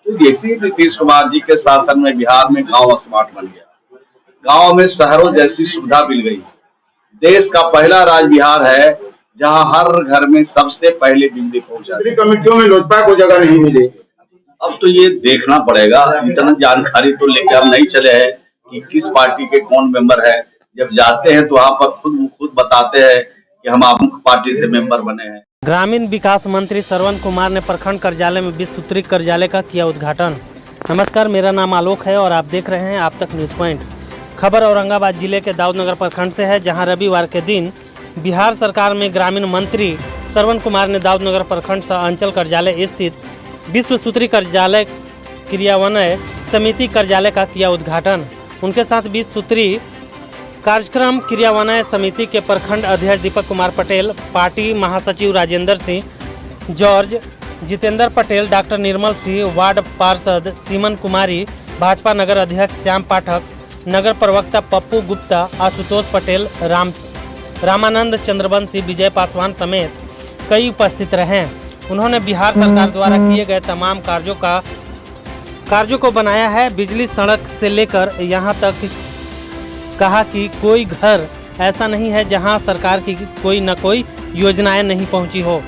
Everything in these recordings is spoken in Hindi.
तो जैसे ही नीतीश कुमार जी के शासन में बिहार में गांव स्मार्ट बन गया, गांव में शहरों जैसी सुविधा मिल गई। देश का पहला राज्य बिहार है जहां हर घर में सबसे पहले बिजली पहुंच जाती है। कमेटियों में लोजपा को जगह नहीं मिली। अब तो ये देखना पड़ेगा, इतना जानकारी तो लेकर हम नहीं चले हैं कि किस पार्टी के कौन मेंबर है। जब जाते हैं तो वहाँ पर खुद बताते हैं कि हम आपकी पार्टी से मेंबर बने हैं। ग्रामीण विकास मंत्री श्रवण कुमार ने प्रखंड कार्यालय में 20 सूत्री कार्यालय का किया उद्घाटन। नमस्कार, मेरा नाम आलोक है और आप देख रहे हैं आप तक न्यूज़ पॉइंट। खबर औरंगाबाद जिले के दाऊदनगर प्रखंड से है, जहां रविवार के दिन बिहार सरकार में ग्रामीण मंत्री श्रवण कुमार ने दाऊदनगर प्रखंड अंचल कार्यालय स्थित विश्व सूत्री कार्यालय क्रियान्वयन समिति कार्यालय का किया उद्घाटन। उनके साथ 20 सूत्री कार्यक्रम क्रियान्वयन समिति के प्रखंड अध्यक्ष दीपक कुमार पटेल, पार्टी महासचिव Rajendra Singh, George, Jitendra Patel, doctor Nirmal Singh, ward पार्षद सीमन कुमारी, भाजपा नगर अध्यक्ष श्याम पाठक, नगर प्रवक्ता पप्पू गुप्ता, आशुतोष पटेल, रामानंद चंद्रवंशी, विजय पासवान समेत कई उपस्थित रहे। उन्होंने बिहार सरकार द्वारा किए गए तमाम कार्यों को बनाया है। बिजली, सड़क से लेकर यहां तक कहा कि कोई घर ऐसा नहीं है जहां सरकार की कोई न कोई योजनाएं नहीं पहुंची हो।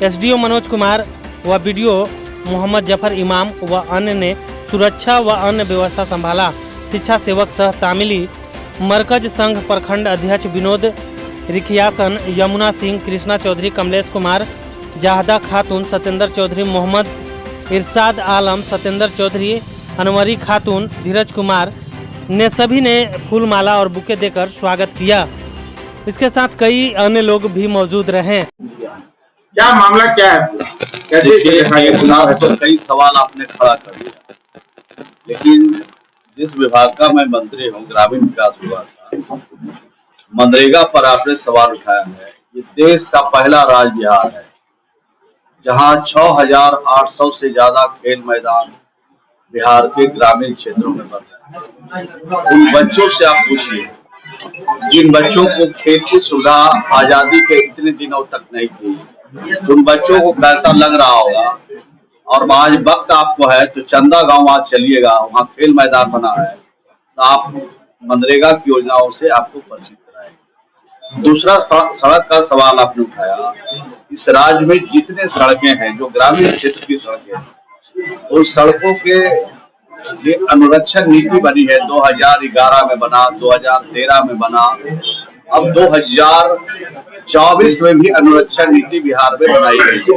एसडीओ मनोज कुमार व बीडीओ मोहम्मद जफर इमाम व अन्य ने सुरक्षा व अन्य व्यवस्था संभाला। शिक्षा सेवक सह तामिली मरकज संघ प्रखंड अध्यक्ष विनोद रिखियासन, यमुना सिंह, कृष्णा चौधरी, कमलेश कुमार, जाहदा खातून, सत्येंद्र चौधरी, मोहम्मद इरशाद आलम, सत्येंद्र चौधरी, अनवरी खातून, धीरज कुमार ने सभी ने फूलमाला और बुके देकर स्वागत किया। इसके साथ कई अन्य लोग भी मौजूद रहे। क्या मामला क्या है? कैसे कई सवाल आपने खड़ा कर दिया, लेकिन जिस विभाग का मैं मंत्री हूँ, ग्रामीण विकास विभाग का, मनरेगा पर आपने सवाल उठाया है। ये देश का पहला राज्य बिहार है जहाँ 6,800 से ज्यादा खेल मैदान बिहार के ग्रामीण क्षेत्रों में बन रहे हैं। उन बच्चों से आप पूछिए जिन बच्चों को खेल की सुविधा आजादी के इतने दिनों तक नहीं थी, उन बच्चों को कैसा लग रहा होगा। और आज वक्त आपको है तो चंदा गांव आज चलिएगा, वहाँ खेल मैदान बना है, तो आप मनरेगा की योजनाओं से आपको परिचित कराएंगे। दूसरा, सड़क का सवाल आपने उठाया। इस राज्य में जितने सड़कें हैं जो ग्रामीण क्षेत्र की सड़कें हैं, उस सड़कों के ये अनुरक्षण नीति बनी है। 2011 में बना, 2013 में बना, अब 2024 में भी अनुरक्षण नीति बिहार में बनाई गई है।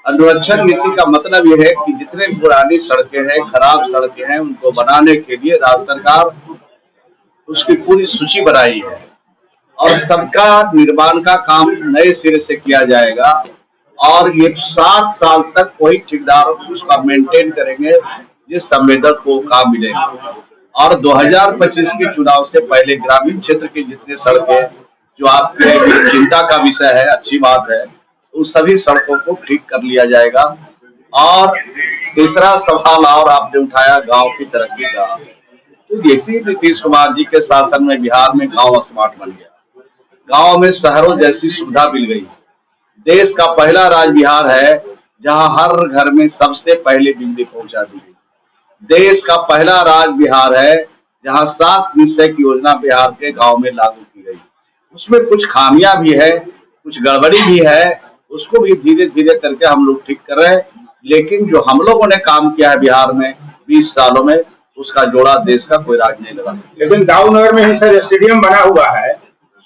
अनुरक्षण नीति का मतलब यह है कि जितने पुरानी सड़कें हैं, खराब सड़कें हैं, उनको बनाने के लिए राज्य सरकार उसकी पूरी सूची बनाई है और सबका निर्माण का काम नए सिरे से किया जाएगा। और ये 7 साल तक कोई ठेकेदार उसका मेंटेन करेंगे जिस संवेदक को काम मिलेगा। और 2025 के चुनाव से पहले ग्रामीण क्षेत्र के जितने सड़कें जो आपके चिंता का विषय है, अच्छी बात है, उन सभी सड़कों को ठीक कर लिया जाएगा। और तीसरा सवाल और आपने उठाया गांव की तरक्की का। तो जैसे ही नीतीश कुमार जी के शासन में बिहार में गांव स्मार्ट बन गया, गांव में शहरों जैसी सुविधा मिल गई। देश का पहला राज्य बिहार है जहां हर घर में सबसे पहले बिजली पहुंचा दी गई। देश का पहला राज्य बिहार है जहां 7 निश्चय की योजना बिहार के गांव में लागू की गई। उसमें कुछ खामियां भी है, कुछ गड़बड़ी भी है, उसको भी धीरे धीरे करके हम लोग ठीक कर रहे हैं। लेकिन जो हम लोगों ने काम किया है बिहार में 20 सालों में, उसका जोड़ा देश का कोई राज नहीं लगा सकता। लेकिन दाऊदनगर में ही सर स्टेडियम बना हुआ है,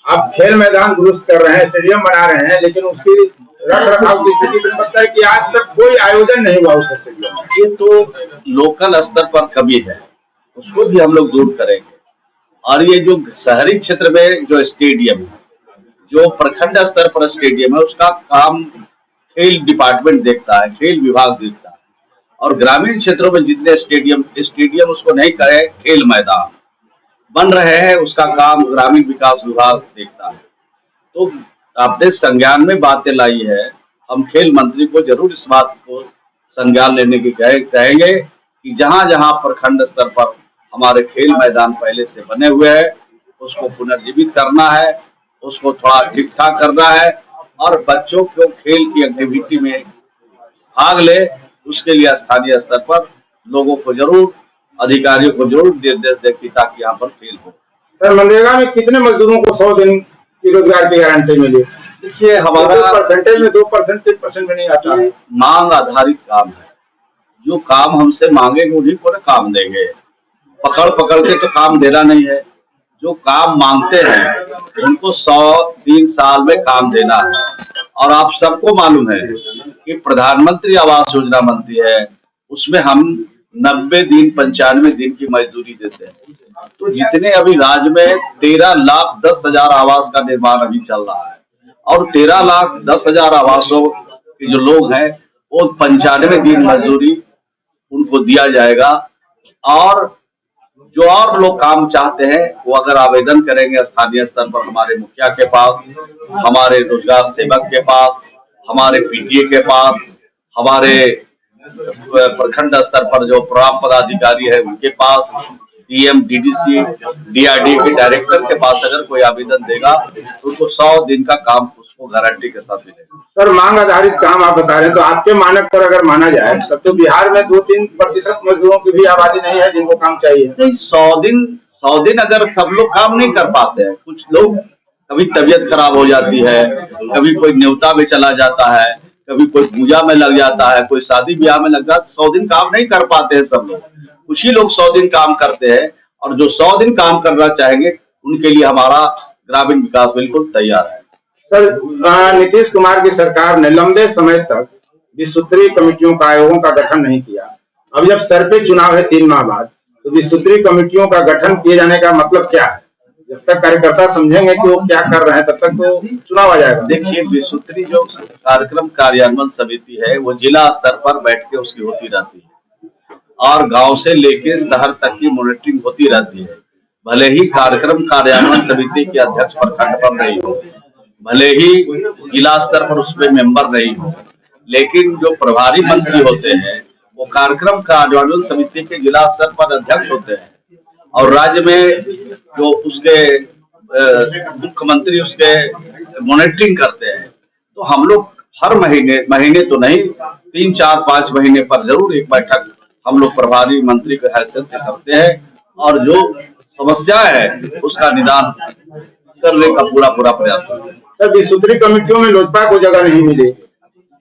आप खेल मैदान दुरुस्त कर रहे हैं, स्टेडियम बना रहे हैं, लेकिन उसकी रख रखाव की स्थिति पर पता है कि आज तक कोई आयोजन नहीं हुआ उस स्टेडियम में। ये तो लोकल स्तर पर कमी है, उसको भी हम लोग दूर करेंगे। और ये जो शहरी क्षेत्र में जो स्टेडियम है, जो प्रखंड स्तर पर स्टेडियम है, उसका काम खेल डिपार्टमेंट देखता है, खेल विभाग देखता है। और ग्रामीण क्षेत्रों में जितने स्टेडियम उसको नहीं कहे, खेल मैदान बन रहे हैं, उसका काम ग्रामीण विकास विभाग देखता है। तो आपने संज्ञान में बातें लाई है, हम खेल मंत्री को जरूर इस बात को संज्ञान लेने की कहेंगे कि जहां जहां प्रखंड स्तर पर हमारे खेल मैदान पहले से बने हुए हैं, उसको पुनर्जीवित करना है, उसको थोड़ा ठीक ठाक करना है और बच्चों को खेल की एक्टिविटी में भाग ले, उसके लिए स्थानीय स्तर पर लोगों को जरूर, अधिकारियों को जरूर निर्देश दें ताकि यहाँ पर फेल हो। सर, मनरेगा में कितने मजदूरों को 100 दिन की रोजगार की गारंटी मिली? देखिए, हमारा परसेंटेज में 2%, 3% में नहीं आता है। मांग आधारित काम है। जो काम हमसे मांगेंगे उन्हीं को काम देंगे। पकड़ पकड़ के तो काम देना नहीं है। जो काम मांगते हैं उनको 103 साल में काम देना है। और आप सबको मालूम है कि प्रधानमंत्री आवास योजना बनती है, उसमें हम 90 दिन 95 दिन की मजदूरी देते हैं। तो जितने अभी राज्य में 13,10,000 आवास का निर्माण अभी चल रहा है और 13,10,000 आवासों के जो लोग हैं वो 95 दिन मजदूरी उनको दिया जाएगा। और जो और लोग काम चाहते हैं वो अगर आवेदन करेंगे स्थानीय स्तर पर हमारे मुखिया के पास, हमारे रोजगार सेवक के पास, हमारे पीटीए के पास, हमारे प्रखंड स्तर पर जो प्रोग्राम पदाधिकारी है उनके पास, डीएम, डीडीसी, डीआरडी के डायरेक्टर के पास अगर कोई आवेदन देगा तो उसको 100 दिन का काम उसको गारंटी के साथ मिलेगा। सर, मांग आधारित काम आप बता रहे हैं, तो आपके मानक पर अगर माना जाए तब तो बिहार में 2-3% मजदूरों की भी आबादी नहीं है जिनको काम चाहिए। नहीं, 100 दिन अगर सब लोग काम नहीं कर पाते हैं, कुछ लोग कभी तबीयत खराब हो जाती है, कभी कोई न्योता में चला जाता है, कभी कोई पूजा में लग जाता है, कोई शादी ब्याह में लग जाता है, 100 दिन काम नहीं कर पाते हैं सब लोग। कुछ ही लोग 100 दिन काम करते हैं और जो 100 दिन काम करना चाहेंगे उनके लिए हमारा ग्रामीण विकास बिल्कुल तैयार है। सर, नीतीश कुमार की सरकार ने लंबे समय तक विस्तृत कमेटियों का, आयोगों का गठन नहीं किया। अब जब सर पे चुनाव है 3 माह बाद, तो विस्तृत कमेटियों का गठन किए जाने का मतलब क्या है? जब तक कार्यकर्ता समझेंगे कि वो क्या कर रहे हैं तब तक तो चुनाव आ जाएगा। देखिए, विस्तृत जो कार्यक्रम कार्यान्वयन समिति है वो जिला स्तर पर बैठ के उसकी होती रहती है और गांव से लेके शहर तक की मॉनिटरिंग होती रहती है। भले ही कार्यक्रम कार्यान्वयन समिति के अध्यक्ष प्रखंड पर नहीं हो, भले ही जिला स्तर पर उसमें मेंबर नहीं हो, लेकिन जो प्रभारी मंत्री होते हैं वो कार्यक्रम कार्यान्वयन समिति के जिला स्तर पर अध्यक्ष होते हैं और राज्य में जो उसके मुख्यमंत्री उसके मॉनिटरिंग करते हैं। तो हम लोग हर महीने तो नहीं, 3, 4, 5 महीने पर जरूर एक बैठक हम लोग प्रभारी मंत्री के हैसियत से करते हैं और जो समस्या है उसका निदान करने का पूरा प्रयास करते हैं। सर, विस्तृत कमेटियों में लोजपा को जगह नहीं मिली।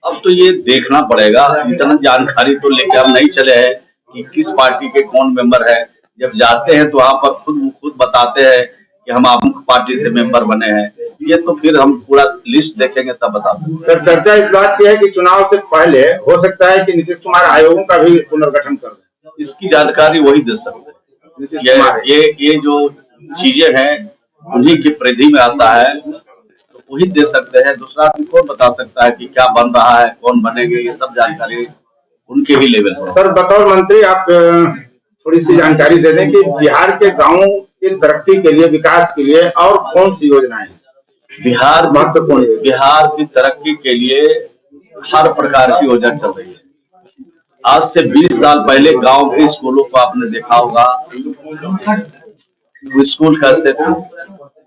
अब तो ये देखना पड़ेगा, इतना जानकारी तो लेके हम नहीं चले हैं कि किस पार्टी के कौन मेंबर है। जब जाते हैं तो वहाँ पर खुद बताते हैं कि हम आप पार्टी से मेंबर बने हैं। ये तो फिर हम पूरा लिस्ट देखेंगे तब बता सकते हैं। सर, चर्चा इस बात की है कि चुनाव से पहले हो सकता है कि नीतीश कुमार आयोगों का भी पुनर्गठन कर दें। इसकी जानकारी वही दे सकते हैं। ये जो चीजें हैं उन्हीं की परिधि में आता है तो वही दे सकते हैं। दूसरा आदमी कौन बता सकता है कि क्या बन रहा है, कौन बनेंगे, ये सब जानकारी उनके ही लेवल पर। सर, बतौर मंत्री आप थोड़ी सी जानकारी दे दें कि बिहार के गांवों की तरक्की के लिए, विकास के लिए और कौन सी योजनाएं बिहार महत्वपूर्ण है। बिहार की तरक्की के लिए हर प्रकार की योजना चल रही है। आज से 20 साल पहले गांव के स्कूलों को आपने देखा होगा, स्कूल कैसे थे,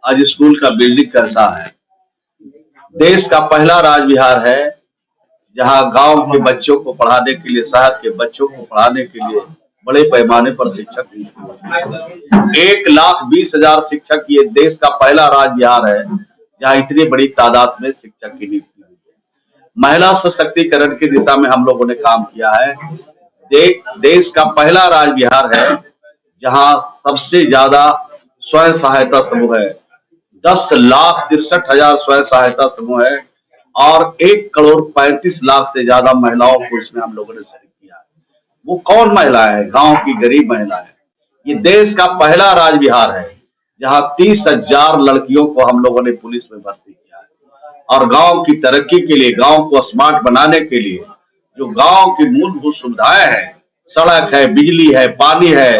आज स्कूल का बेसिक कैसा है। देश का पहला राज्य बिहार है जहां गांव के बच्चों को पढ़ाने के लिए, शहर के बच्चों को पढ़ाने के लिए बड़े पैमाने पर शिक्षक नियुक्त हुए। 1,20,000 शिक्षक, ये देश का पहला राज्य बिहार है जहाँ इतनी बड़ी तादाद में शिक्षक की नियुक्ति हुई है। महिला सशक्तिकरण की दिशा में हम लोगों ने काम किया है। देश का पहला राज्य बिहार है जहाँ सबसे ज्यादा स्वयं सहायता समूह है। 10,63,000 स्वयं सहायता समूह है और 1,35,00,000 से ज्यादा महिलाओं को इसमें हम लोगों ने शामिल किया है। वो कौन महिला है? गांव की गरीब महिला है। ये देश का पहला राज्य बिहार है जहां 30,000 लड़कियों को हम लोगों ने पुलिस में भर्ती किया है। और गांव की तरक्की के लिए, गांव को स्मार्ट बनाने के लिए जो गांव की मूलभूत सुविधाएं हैं, सड़क है, बिजली है, पानी है,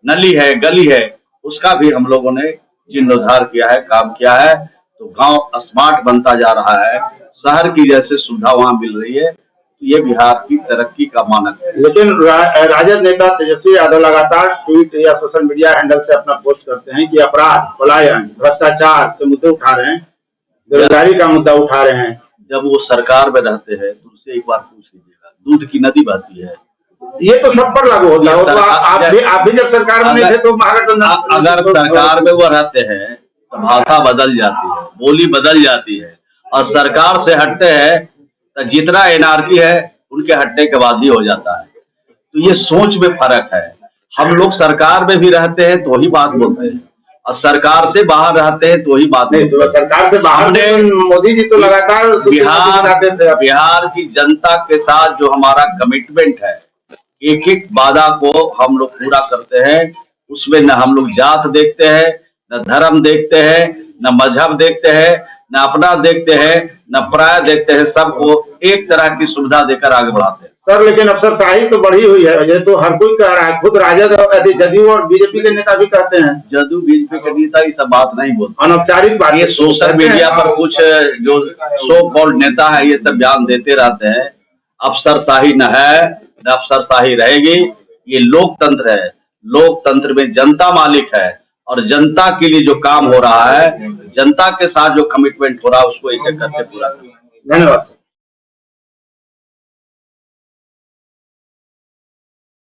नली है, गली है, उसका भी हम लोगों ने जीर्णोद्धार किया है, काम किया है। तो गांव स्मार्ट बनता जा रहा है, शहर की जैसे सुविधा वहां मिल रही है। ये बिहार की तरक्की का मानक है। लेकिन राजद नेता तेजस्वी यादव लगातार ट्वीट या सोशल मीडिया हैंडल से अपना पोस्ट करते हैं कि अपराध, पलायन, भ्रष्टाचार के मुद्दे उठा रहे हैं, बेरोजगारी का मुद्दा उठा रहे हैं। जब वो सरकार में रहते हैं तो उनसे एक बार पूछ लीजिएगा, दूध की नदी बहती है। ये तो सब पर लागू होता है। ये तो आप भी जब सरकार में नहीं थे तो महागठबंधन अगर सरकार में वो रहते हैं तो भाषा बदल जाती है, बोली बदल जाती है, और सरकार से हटते हैं तो जितना एनआरपी है उनके हटने के बाद ही हो जाता है। तो ये सोच में फर्क है। हम लोग सरकार में भी रहते हैं तो ही बात बोलते हैं, और सरकार से बाहर रहते हैं तो ही बात नहीं। तो सरकार से बाहर मोदी जी तो लगातार बिहार की जनता के साथ जो हमारा कमिटमेंट है, एक एक वादा को हम लोग पूरा करते हैं। उसमें न हम लोग जात देखते हैं, न धर्म देखते हैं, न मजहब देखते हैं, न अपना देखते हैं, न पराया देखते हैं। सबको एक तरह की सुविधा देकर आगे बढ़ाते हैं। सर लेकिन अफसरशाही तो बढ़ी हुई है, ये तो हर कोई कह रहा है। खुद राजद और जदयू और बीजेपी के नेता भी कहते हैं। जदयू बीजेपी के नेता ये सब बात नहीं बोलते, अनौपचारिक बात। ये सोशल मीडिया पर कुछ जो सो कॉल्ड नेता है ये सब बयान देते रहते हैं। अफसरशाही न है न अफसरशाही रहेगी। ये लोकतंत्र है, लोकतंत्र में जनता मालिक है, और जनता के लिए जो काम हो रहा है, जनता के साथ जो कमिटमेंट हो रहा है उसको एक एक करके पूरा करना। धन्यवाद।